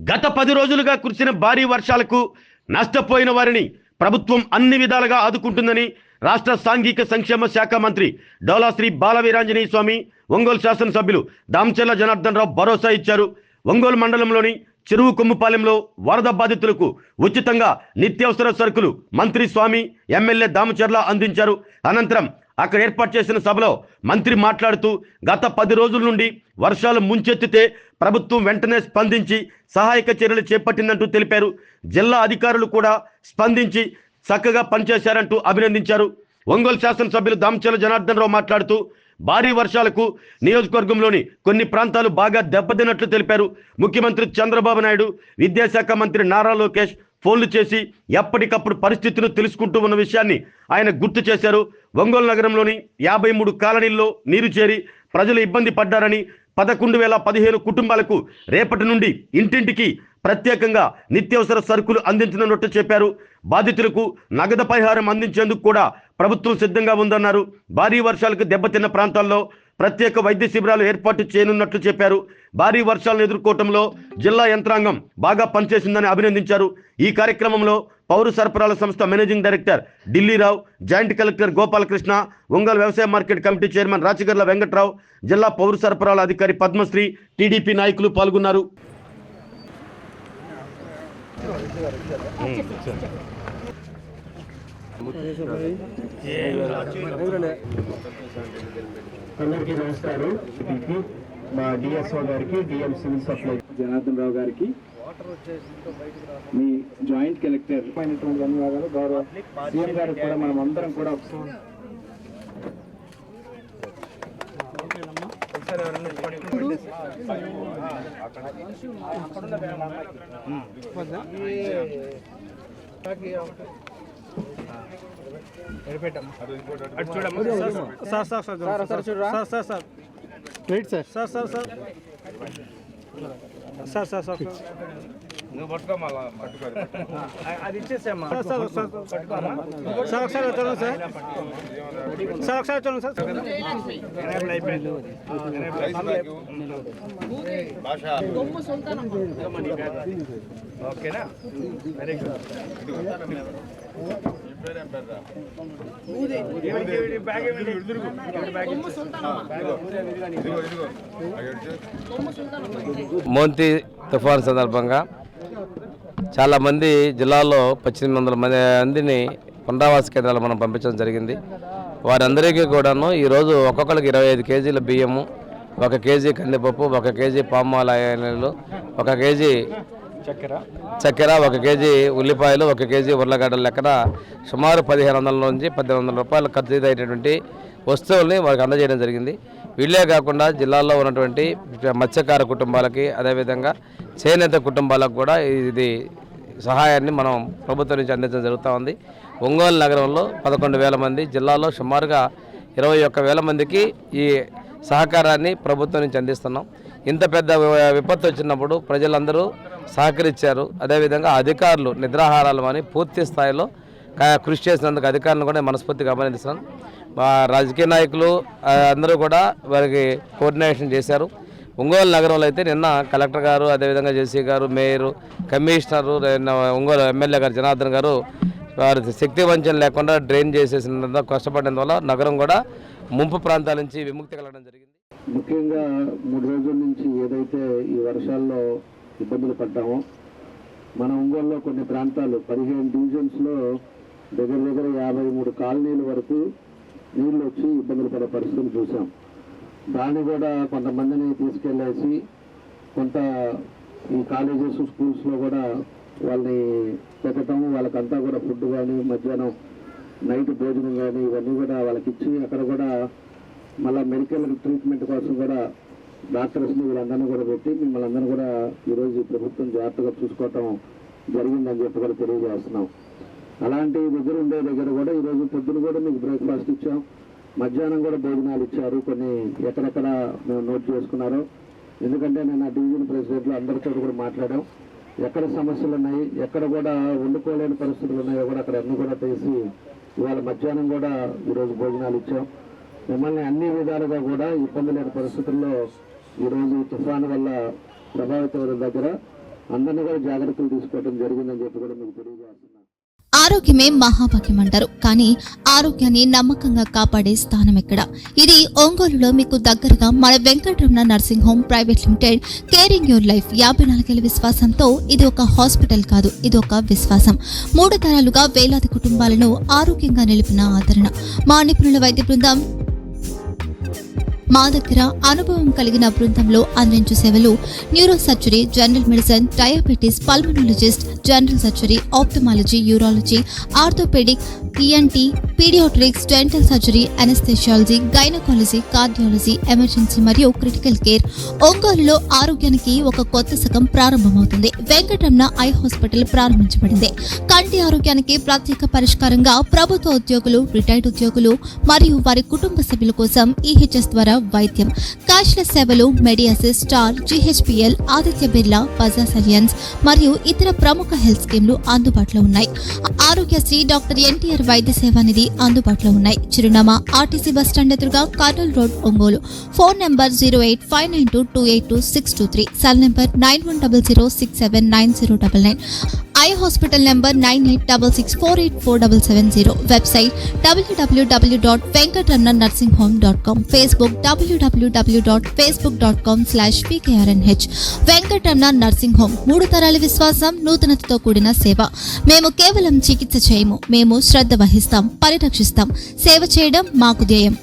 గత 10 రోజులుగా కురిసిన భారీ వర్షాలకు నష్టపోయిన వారిని ప్రభుత్వం అన్ని విధాలుగా ఆదుకుంటుందని రాష్ట్ర సాంఘిక సంక్షేమ శాఖ మంత్రి డోలాశ్రీ బాలవీరాంజనేయ స్వామి ఒంగోలు శాసనసభ్యులు దామచర్ల జనార్దన్ రావు భరోసా ఇచ్చారు. ఒంగోలు మండలంలోని చెరువు కొమ్ముపాలెంలో వరద బాధితులకు ఉచితంగా నిత్యావసర సరుకులు మంత్రి స్వామి ఎమ్మెల్యే దామచర్ల అందించారు. అనంతరం అక్కడ ఏర్పాటు చేసిన సభలో మంత్రి మాట్లాడుతూ గత 10 రోజుల నుండి వర్షాలు ముంచెత్తితే ప్రభుత్వం వెంటనే స్పందించి సహాయక చర్యలు చేపట్టిందంటూ తెలిపారు. జిల్లా అధికారులు కూడా స్పందించి చక్కగా పనిచేశారంటూ అభినందించారు. ఒంగోలు శాసనసభ్యులు దామచర్ల జనార్దన్ రావు మాట్లాడుతూ భారీ వర్షాలకు నియోజకవర్గంలోని కొన్ని ప్రాంతాలు బాగా దెబ్బతిన్నట్లు తెలిపారు. ముఖ్యమంత్రి చంద్రబాబు నాయుడు, విద్యాశాఖ మంత్రి నారా లోకేష్ ఫోన్లు చేసి ఎప్పటికప్పుడు పరిస్థితులు తెలుసుకుంటూ ఉన్న విషయాన్ని ఆయన గుర్తు చేశారు. ఒంగోలు నగరంలోని 53 కాలనీల్లో నీరు చేరి ప్రజలు ఇబ్బంది పడ్డారని 11,015 కుటుంబాలకు రేపటి నుండి ఇంటింటికి ప్రత్యేకంగా నిత్యావసర సరుకులు అందించనున్నట్టు చెప్పారు. బాధితులకు నగదు పరిహారం అందించేందుకు కూడా ప్రభుత్వం సిద్ధంగా ఉందన్నారు. భారీ వర్షాలకు దెబ్బతిన్న ప్రాంతాల్లో ప్రత్యేక వైద్య శిబిరాలు ఏర్పాటు చేయనున్నట్లు చెప్పారు. భారీ వర్షాలను ఎదుర్కోవటంలో జిల్లా యంత్రాంగం బాగా పనిచేసిందని అభినందించారు. ఈ కార్యక్రమంలో పౌర సరఫరాల సంస్థ managing director Dilli Rao, joint collector Gopalakrishna, Ongole వ్యవసాయ market committee chairman Rachagarla Venkatrao, జిల్లా పౌర సరఫరాల అధికారి పద్మశ్రీ, టీడీపీ నాయకులు పాల్గొన్నారు. అందరికీ నమస్కారం. మా డిఎస్ఓ గారికి, DM civil supply Janardhan Rao గారికి, మీ జాయింట్ కలెక్టర్ అయినటువంటి ధన్యవాదాలు. గౌరవ సీఎం గారికి కూడా మనం అందరం కూడా అది ఇచ్చేసామ్మా. సార్ ఒకసారి చూడండి సార్, ఒకసారి చూడండి సార్. ఓకేనా, వెరీ గుడ్. మోంతి తుఫాను సందర్భంగా చాలామంది జిల్లాలో 1800 మందిని పునరావాస కేంద్రాలు మనం పంపించడం జరిగింది. వారందరికీ కూడాను ఈరోజు ఒక్కొక్కరికి 25 కేజీల బియ్యము, 1 కేజీ కందిపప్పు, 1 కేజీ పామాయిల్ ఆయిల్, 1 కేజీ చక్కెర, 1 కేజీ ఉల్లిపాయలు, 1 కేజీ ఉర్లగడ్డల లెక్కన సుమారు 1500 నుంచి 1800 రూపాయలు ఖర్చు అయ్యేటువంటి వస్తువుల్ని వారికి అందజేయడం జరిగింది. వీళ్ళే కాకుండా జిల్లాలో ఉన్నటువంటి మత్స్యకార కుటుంబాలకి, అదేవిధంగా చేనేత కుటుంబాలకు కూడా ఇది సహాయాన్ని మనం ప్రభుత్వం నుంచి అందించడం జరుగుతూ ఉంది. ఒంగోలు నగరంలో 11,000 మంది, జిల్లాలో సుమారుగా 21,000 మందికి ఈ సహకారాన్ని ప్రభుత్వం నుంచి అందిస్తున్నాం. ఇంత పెద్ద విపత్తు వచ్చినప్పుడు ప్రజలందరూ సహకరించారు. అదేవిధంగా అధికారులు నిద్రాహారాలు అని పూర్తి స్థాయిలో కృషి చేసినందుకు అధికారులను కూడా మనస్ఫూర్తిగా అభినందిస్తున్నాను. మా రాజకీయ నాయకులు అందరూ కూడా వారికి కోఆర్డినేషన్ చేశారు. ఒంగోలు నగరంలో అయితే నిన్న కలెక్టర్ గారు, అదేవిధంగా జేసీ గారు, మేయరు, కమిషనరు, ఒంగోలు ఎమ్మెల్యే గారు జనార్దన్ గారు వారి శక్తి వంచన లేకుండా డ్రైన్ చేసేసినంత కష్టపడడం వల్ల నగరం కూడా ముంపు ప్రాంతాల నుంచి విముక్తి కలగడం జరిగింది. ముఖ్యంగా 3 రోజుల నుంచి ఏదైతే ఈ వర్షాల్లో ఇబ్బందులు పడ్డామో, మన ఒంగోలులో కొన్ని ప్రాంతాలు 15 డివిజన్స్లో దగ్గర 53 కాలనీల వరకు నీళ్ళు వచ్చి ఇబ్బందులు పడే పరిస్థితులు చూసాం. దాన్ని కూడా కొంతమందిని తీసుకెళ్ళేసి కొంత ఈ కాలేజెస్, స్కూల్స్లో కూడా వాళ్ళని పెట్టడం, వాళ్ళకంతా కూడా ఫుడ్ కానీ, మధ్యాహ్నం నైట్ భోజనం కానీ ఇవన్నీ కూడా వాళ్ళకి ఇచ్చి, అక్కడ కూడా మళ్ళీ మెడికల్ ట్రీట్మెంట్ కోసం కూడా డాక్టర్స్ని వీళ్ళందరినీ కూడా పెట్టి మిమ్మల్ని అందరినీ కూడా ఈరోజు ప్రభుత్వం జాగ్రత్తగా చూసుకోవటం జరిగిందని చెప్పి కూడా తెలియజేస్తున్నాం. అలాంటి దగ్గర కూడా ఈరోజు పొద్దున కూడా మీకు బ్రేక్ఫాస్ట్ ఇచ్చాం, మధ్యాహ్నం కూడా భోజనాలు ఇచ్చారు. కొన్ని ఎక్కడెక్కడ మేము నోట్ చేసుకున్నారో, ఎందుకంటే నేను ఆ డివిజన్ ప్రెసిడెంట్లు అందరితో కూడా మాట్లాడాం. ఎక్కడ సమస్యలు ఉన్నాయి, ఎక్కడ కూడా వండుకోలేని పరిస్థితులు ఉన్నాయో కూడా అక్కడ అన్నీ కూడా తీసి ఇవాళ మధ్యాహ్నం కూడా ఈరోజు భోజనాలు ఇచ్చాం. మిమ్మల్ని అన్ని విధాలుగా కూడా ఇబ్బంది లేని పరిస్థితుల్లో ఈరోజు తుఫాను వల్ల ప్రభావిత దగ్గర అందరినీ కూడా జాగ్రత్తలు తీసుకోవడం జరిగిందని చెప్పి కూడా మీకు తెలియజేస్తున్నాను. ఆరోగ్యమే మహాభాగ్యం అంటారు, కానీ ఆరోగ్యాన్ని నమ్మకంగా కాపాడే స్థానం ఎక్కడ? ఇది ఒంగోలులో మీకు దగ్గరగా మన Venkataramana nursing home private limited. Caring your life 54 ఏళ్ల విశ్వాసంతో ఇది ఒక హాస్పిటల్ కాదు, ఇది ఒక విశ్వాసం. 3 తరాలుగా వేలాది కుటుంబాలను ఆరోగ్యంగా నిలిపిన ఆదరణ. మా నిపుణుల వైద్య బృందం మా దగ్గర అనుభవం కలిగిన బృందంలో అందించే సేవలు neuro surgery, general medicine, diabetes, pulmonologist, general surgery, ophthalmology, urology, orthopaedic, ENT, paediatrics, dental surgery, anaesthesiology, gynaecology, cardiology, emergency మరియు క్రిటికల్ కేర్. ఒంగోలులో ఆరోగ్యానికి ఒక కొత్త శకం ప్రారంభమవుతుంది. వెంకటరమణ ఐ హాస్పిటల్ ప్రారంభించబడింది. కంటి ఆరోగ్యానికి ప్రత్యేక పరిష్కారంగా ప్రభుత్వ ఉద్యోగులు, రిటైర్డ్ ఉద్యోగులు మరియు వారి కుటుంబ సభ్యుల కోసం ఈహెచ్ఎస్ ద్వారా వైద్యం, క్యాష్లెస్ సేవలు, Medi Assist, Star, GHPL, Aditya Birla, Bajaj Allianz మరియు ఇతర ప్రముఖ హెల్త్ స్కీమ్లు అందుబాటులో ఉన్నాయి. ఆరోగ్యశ్రీ, డాక్టర్ ఎన్టీఆర్ వైద్య సేవా నిధి అందుబాటులో ఉన్నాయి. చిరునామా ఆర్టీసీ బస్టాండ్ ఎదురుగా, Kurnool road, Ongole. Phone number 08592282623, cell number 9100679099. Eye hospital number 9866484770. Website www.venkatramanarsinghome.com. Facebook www.facebook.com/pkrnh. Venkataramana nursing home, 3 తరాల విశ్వాసం, నూతనతతో కూడిన సేవ. మేము కేవలం చికిత్స చేయము, మేము శ్రద్ధ వహిస్తాం, పరిరక్షిస్తాం. సేవ చేయడం మాకు ధ్యేయం.